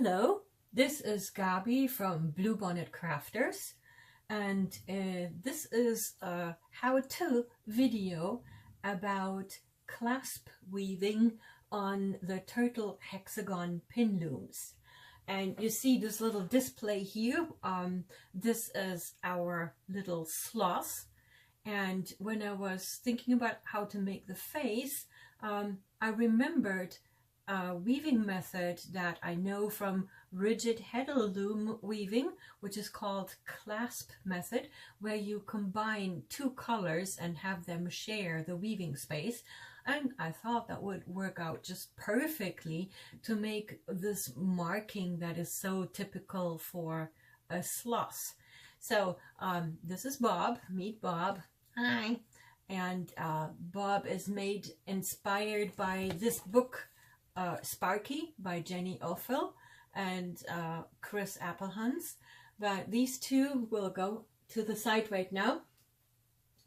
Hello, this is Gabi from Bluebonnet Crafters, and this is a how-to video about clasp weaving on the turtle hexagon pin looms. And you see this little display here. This is our little sloth, and when I was thinking about how to make the face, I remembered a weaving method that I know from rigid heddle loom weaving, which is called clasp method, where you combine two colors and have them share the weaving space. And I thought that would work out just perfectly to make this marking that is so typical for a sloth. So this is Bob. Meet Bob. Hi. And Bob is inspired by this book, Sparky by Jenny Ophel and Chris Applehans. But these two will go to the side right now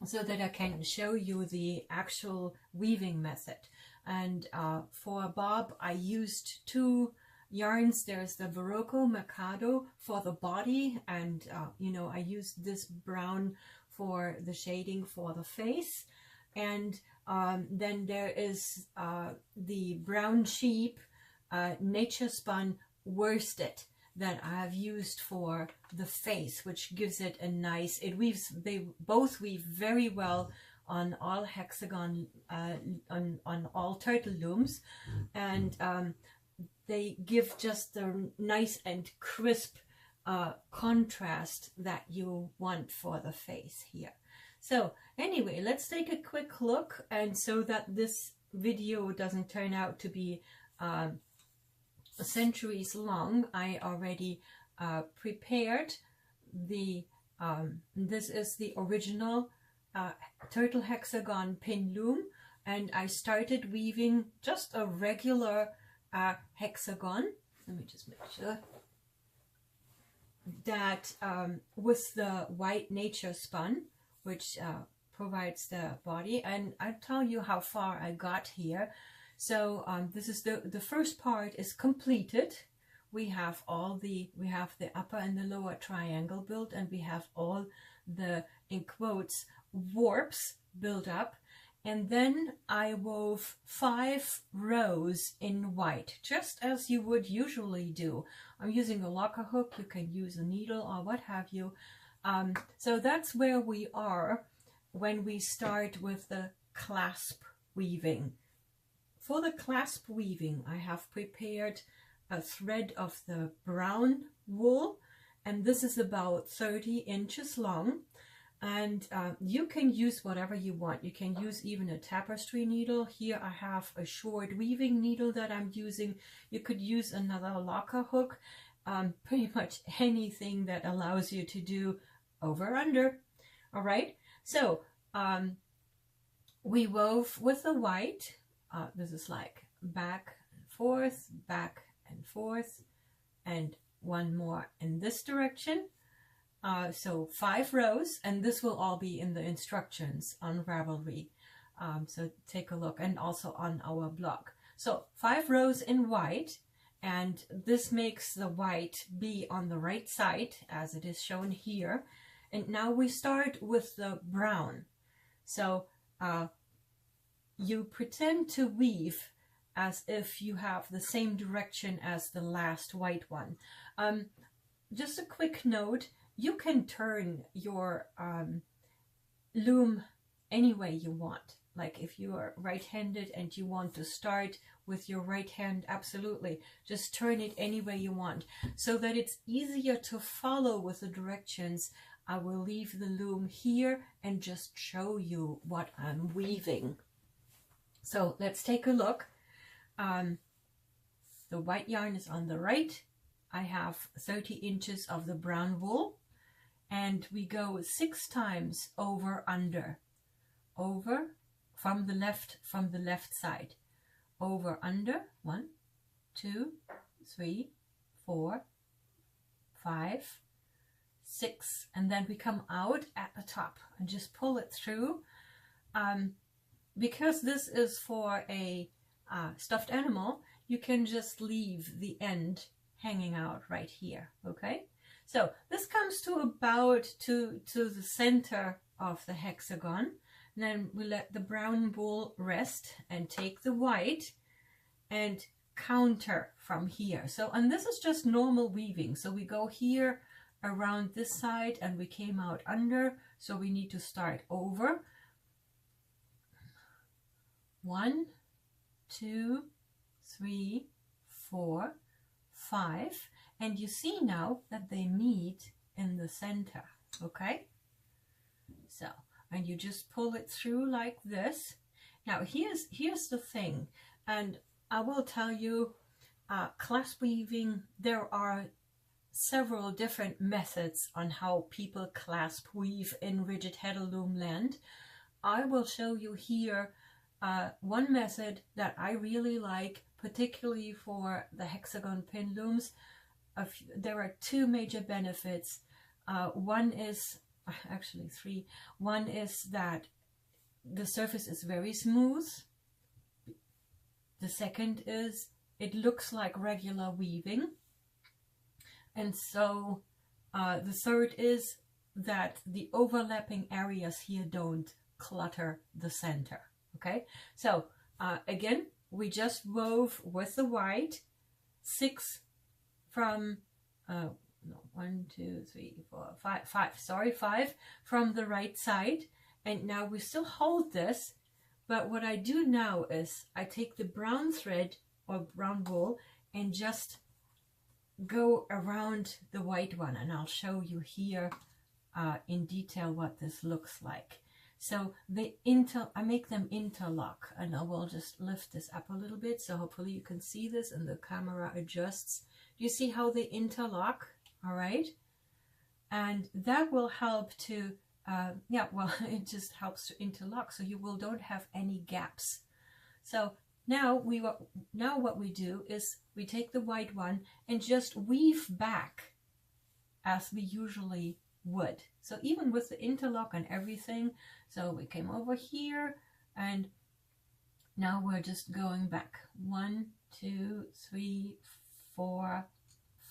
so that I can show you the actual weaving method. And for Bob, I used two yarns. There's the Barocco Mercado for the body, and I used this brown for the shading for the face. And then there is the brown sheep nature spun worsted that I have used for the face, which gives it a nice, they both weave very well on all hexagon, on all turtle looms, and they give just the nice and crisp contrast that you want for the face here. So anyway, let's take a quick look, and so that this video doesn't turn out to be centuries long, I already prepared the, this is the original turtle hexagon pin loom, and I started weaving just a regular hexagon. Let me just make sure that with the white nature spun, which provides the body, and I'll tell you how far I got here. So this is the first part is completed. We have the upper and the lower triangle built, and we have all the, in quotes, warps built up. And then I wove 5 rows in white, just as you would usually do. I'm using a locker hook. You can use a needle or what have you. So that's where we are when we start with the clasp weaving. For the clasp weaving, I have prepared a thread of the brown wool, and this is about 30 inches long. And you can use whatever you want. You can use even a tapestry needle. Here I have a short weaving needle that I'm using. You could use another locker hook, pretty much anything that allows you to do over under. All right, so we wove with the white. This is like back and forth, and one more in this direction. So 5 rows, and this will all be in the instructions on Ravelry. So take a look, and also on our blog. So 5 rows in white, and this makes the white be on the right side as it is shown here. And now we start with the brown. So you pretend to weave as if you have the same direction as the last white one. Just a quick note, you can turn your loom any way you want. Like if you are right-handed and you want to start with your right hand, absolutely. Just turn it any way you want. So that it's easier to follow with the directions, I will leave the loom here and just show you what I'm weaving. So let's take a look. The white yarn is on the right. I have 30 inches of the brown wool, and we go 6 times over under, over from the left side, over under 1, 2, 3, 4, 5, 6, and then we come out at the top and just pull it through. Because this is for a stuffed animal, you can just leave the end hanging out right here. Okay, so this comes to about to the center of the hexagon. And then we let the brown wool rest and take the white and counter from here. So, and this is just normal weaving. So we go here around this side and we came out under. So we need to start over. 1, 2, 3, 4, 5. And you see now that they meet in the center. Okay. So, and you just pull it through like this. Now here's the thing, and I will tell you, clasp weaving, there are several different methods on how people clasp weave in rigid heddle loom land. I will show you here one method that I really like, particularly for the hexagon pin looms. There are two major benefits. One is, actually 3. One is that the surface is very smooth. The second is it looks like regular weaving. And so the third is that the overlapping areas here don't clutter the center. Okay, so again, we just wove with the white 6 from 1, 2, 3, 4, 5, sorry, 5 from the right side. And now we still hold this, but what I do now is I take the brown thread or brown wool and just go around the white one, and I'll show you here in detail what this looks like. So I make them interlock, and I will just lift this up a little bit so hopefully you can see this and the camera adjusts. Do you see how they interlock? All right, and that will help to yeah, well, it just helps to interlock, so you don't have any gaps. So now what we do is we take the white one and just weave back as we usually would. So even with the interlock and everything, so we came over here and now we're just going back. 1, 2, 3, 4,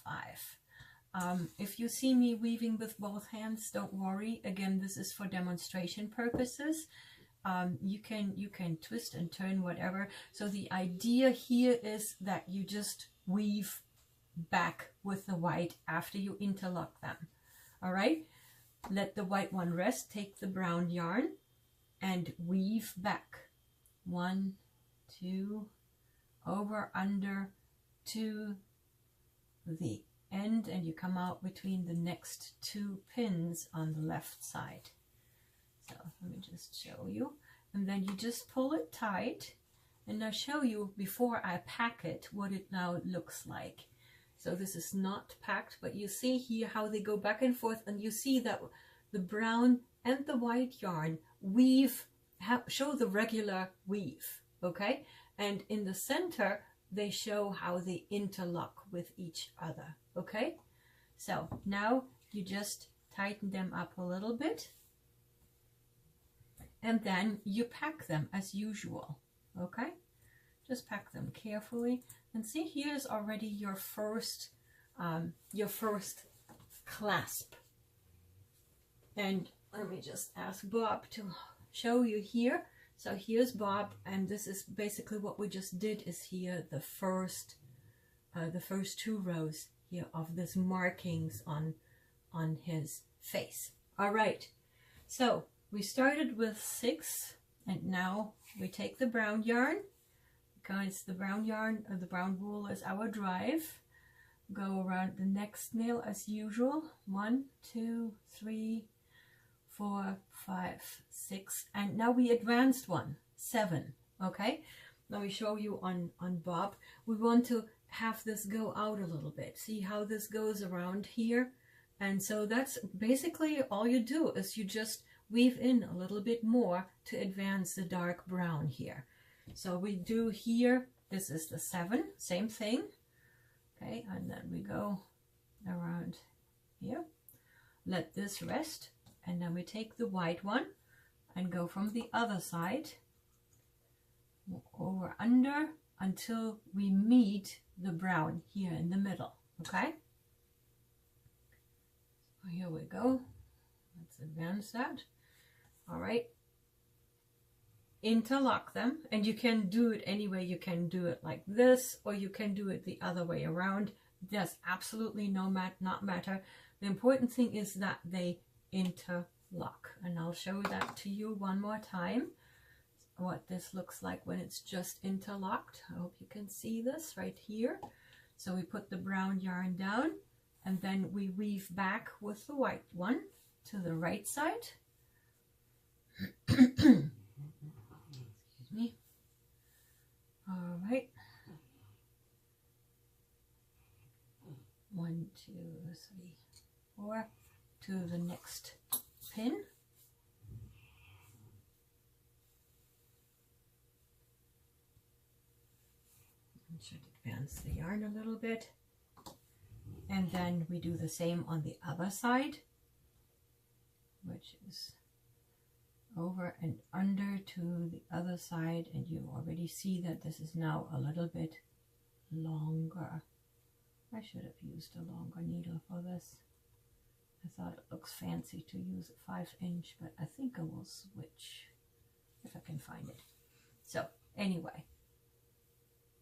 5. If you see me weaving with both hands, don't worry. Again, this is for demonstration purposes. You can twist and turn whatever. So the idea here is that you just weave back with the white after you interlock them. All right, let the white one rest, take the brown yarn and weave back. 1, 2, over, under to the end, and you come out between the next 2 pins on the left side. So let me just show you, and then you just pull it tight, and I'll show you before I pack it what it now looks like. So this is not packed, but you see here how they go back and forth, and you see that the brown and the white yarn weave, show the regular weave, okay? And in the center they show how they interlock with each other. Okay, so now you just tighten them up a little bit and then you pack them as usual. Okay, just pack them carefully, and see, here's already your first clasp. And let me just ask Bob to show you here. So here's Bob, and this is basically what we just did. Is here the first 2 rows here of this markings on his face. All right, so we started with 6, and now we take the brown yarn, because the brown yarn or the brown wool is our drive. Go around the next nail as usual. 1, 2, 3, 4, 5, 6, and now we advanced 1, 7. Okay, let me show you on Bob. We want to have this go out a little bit. See how this goes around here? And so that's basically all you do, is you just weave in a little bit more to advance the dark brown here. So we do here, this is the 7, same thing. Okay, and then we go around here, let this rest, and then we take the white one and go from the other side over, under, until we meet the brown here in the middle. Okay, here we go. Let's advance that. All right, interlock them, and you can do it any way. You can do it like this, or you can do it the other way around. There's absolutely not matter. The important thing is that they interlock, and I'll show that to you one more time, what this looks like when it's just interlocked. I hope you can see this right here. So we put the brown yarn down, and then we weave back with the white one to the right side. Excuse me. All right. 1, 2, 3, 4 to the next pin. I should advance the yarn a little bit. And then we do the same on the other side, which is over and under to the other side, and you already see that this is now a little bit longer. I should have used a longer needle for this. I thought it looks fancy to use a 5-inch, but I think I will switch if I can find it. So anyway,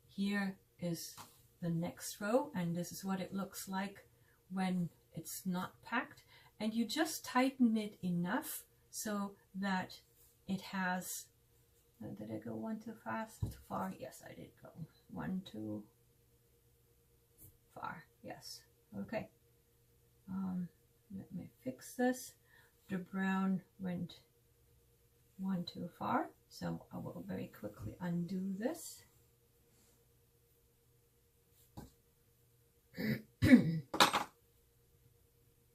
here is the next row, and this is what it looks like when it's not packed. And you just tighten it enough so that it has, did I go one too fast, too far? Yes, I did go one too far. Yes, okay. Let me fix this. The brown went one too far, so I will very quickly undo this.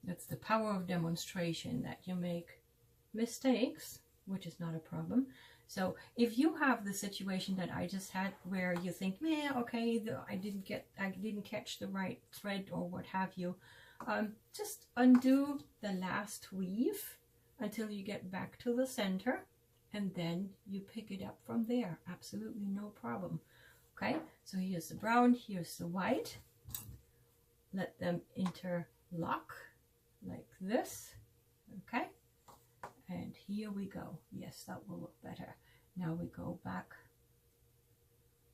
That's the power of demonstration, that you make mistakes, which is not a problem. So if you have the situation that I just had, where you think, man, okay, I didn't catch the right thread or what have you, just undo the last weave until you get back to the center, and then you pick it up from there. Absolutely no problem. Okay, so here's the brown, here's the white. Let them interlock like this. Okay, and here we go. Yes, that will look better. Now we go back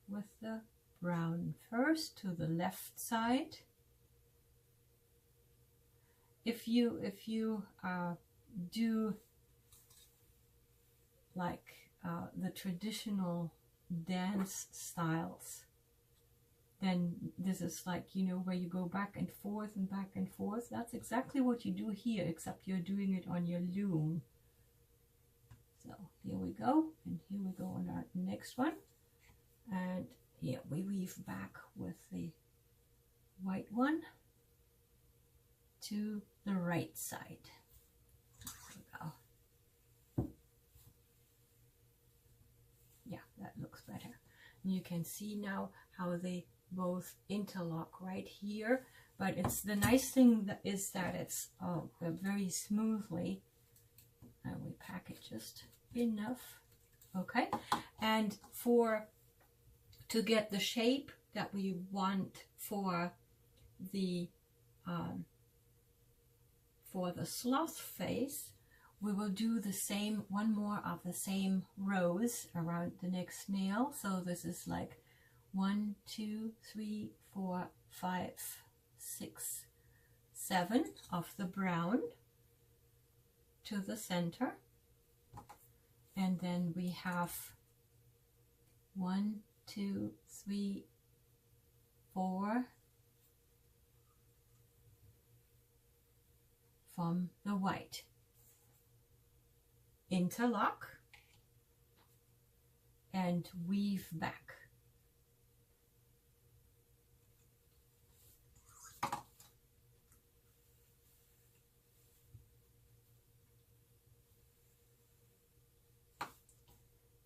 with the brown first to the left side. If you do like the traditional dance styles, then this is like, you know, where you go back and forth and back and forth. That's exactly what you do here, except you're doing it on your loom. So here we go, and here we go on our next one. And yeah, we weave back with the white one to the right side. There we go. Yeah, that looks better. And you can see now how they both interlock right here, but it's the nice thing that is that it's very smoothly, and we pack it just enough. Okay, and to get the shape that we want for the sloth face, we will do the same, one more of the same rows around the next nail. So this is like 1, 2, 3, 4, 5, 6, 7 of the brown to the center, and then we have 1, 2, 3, 4 from the white. Interlock and weave back.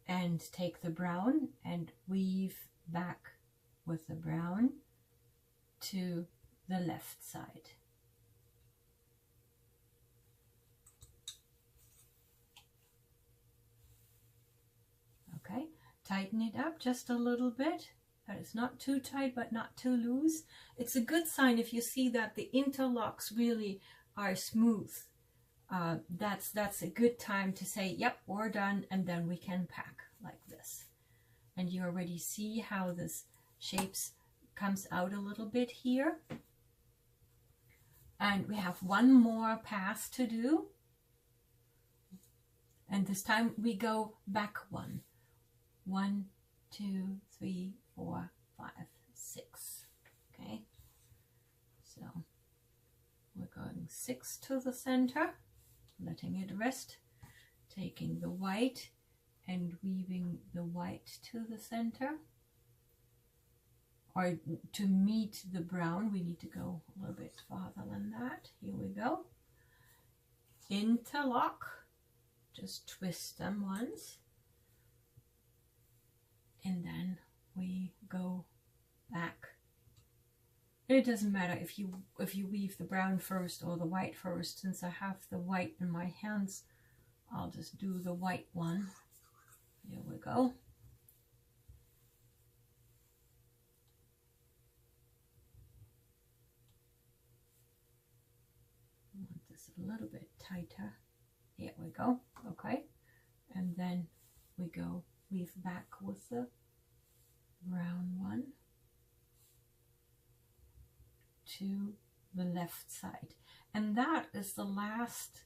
And take the brown and weave back with the brown to the left side. Okay, tighten it up just a little bit, that it's not too tight but not too loose. It's a good sign if you see that the interlocks really are smooth. That's a good time to say, yep, we're done, and then we can pack like this. And you already see how this shapes comes out a little bit here. And we have one more pass to do. And this time we go back one. 1, 2, 3, 4, 5, 6. Okay. So we're going 6 to the center, letting it rest, taking the white and weaving the white to the center. Or to meet the brown, we need to go a little bit farther than that. Here we go. Interlock. Just twist them once. And then we go back. It doesn't matter if you weave the brown first or the white first. Since I have the white in my hands, I'll just do the white one. Here we go. I want this a little bit tighter. Here we go. Okay. And then we go weave back with the brown one to the left side. And that is the last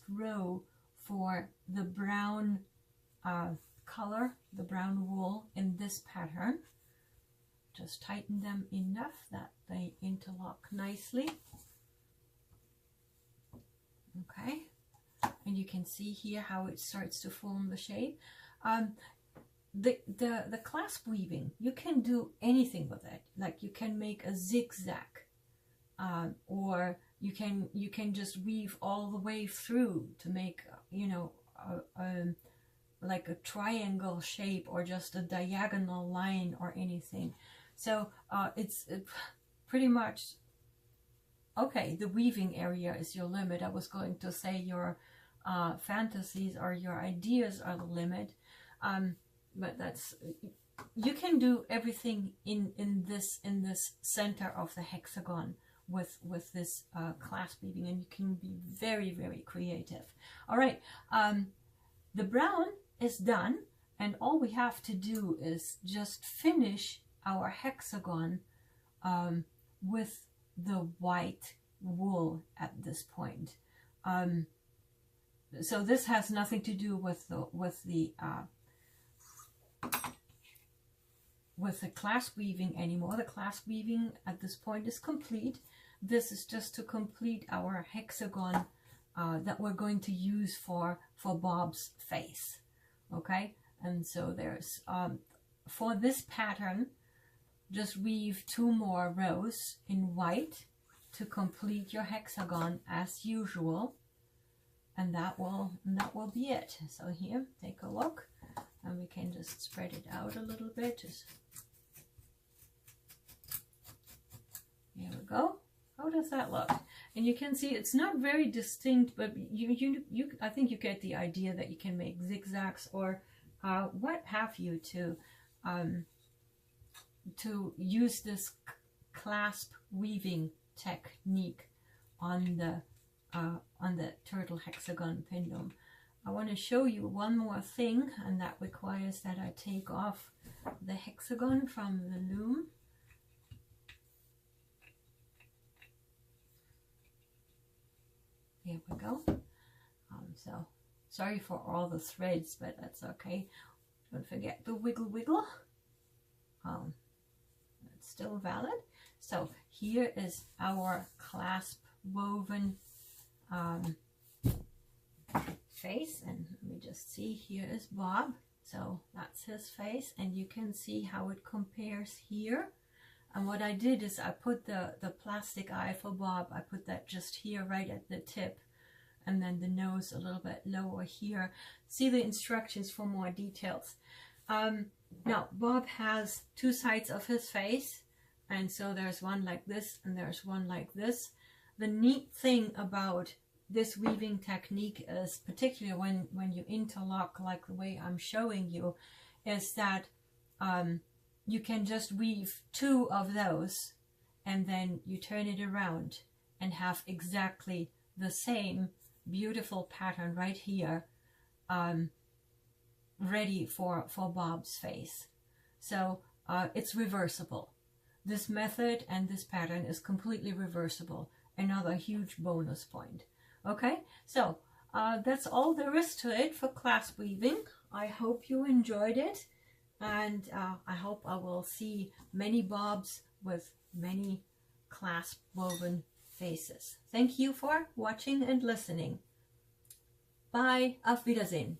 row for the brown color, the brown wool in this pattern. Just tighten them enough that they interlock nicely. Okay, and you can see here how it starts to form the shape. The clasp weaving, you can do anything with it. Like you can make a zigzag, or you can just weave all the way through to make, you know, like a triangle shape or just a diagonal line or anything. So it's pretty much. Okay, the weaving area is your limit. I was going to say your fantasies or your ideas are the limit, but that's, you can do everything in this center of the hexagon with this clasp weaving, and you can be very, very creative. All right, the brown is done, and all we have to do is just finish our hexagon with the white wool at this point. So this has nothing to do with the clasp weaving anymore. The clasp weaving at this point is complete. This is just to complete our hexagon that we're going to use for Bob's face. Okay, and so there's for this pattern, just weave 2 more rows in white to complete your hexagon as usual, and that will be it. So here, take a look, and we can just spread it out a little bit. Just here we go. How does that look? And you can see it's not very distinct, but you I think you get the idea that you can make zigzags or what have you to use this clasp weaving technique on the turtle hexagon pin loom. I want to show you one more thing, and that requires that I take off the hexagon from the loom. Here we go. So sorry for all the threads, but that's okay. Don't forget the wiggle wiggle. It's still valid. So here is our clasp woven face, and let me just see, here is Bob. So that's his face, and you can see how it compares here. And what I did is I put the plastic eye for Bob, I put that just here right at the tip, and then the nose a little bit lower here. See the instructions for more details. Now Bob has 2 sides of his face, and so there's one like this and there's one like this. The neat thing about this weaving technique is, particularly when you interlock like the way I'm showing you, is that you can just weave 2 of those, and then you turn it around and have exactly the same beautiful pattern right here, ready for Bob's face. So it's reversible. This method and this pattern is completely reversible. Another huge bonus point. Okay, so that's all there is to it for clasp weaving. I hope you enjoyed it, and I hope I will see many Bobs with many clasp woven faces. Thank you for watching and listening. Bye, auf Wiedersehen.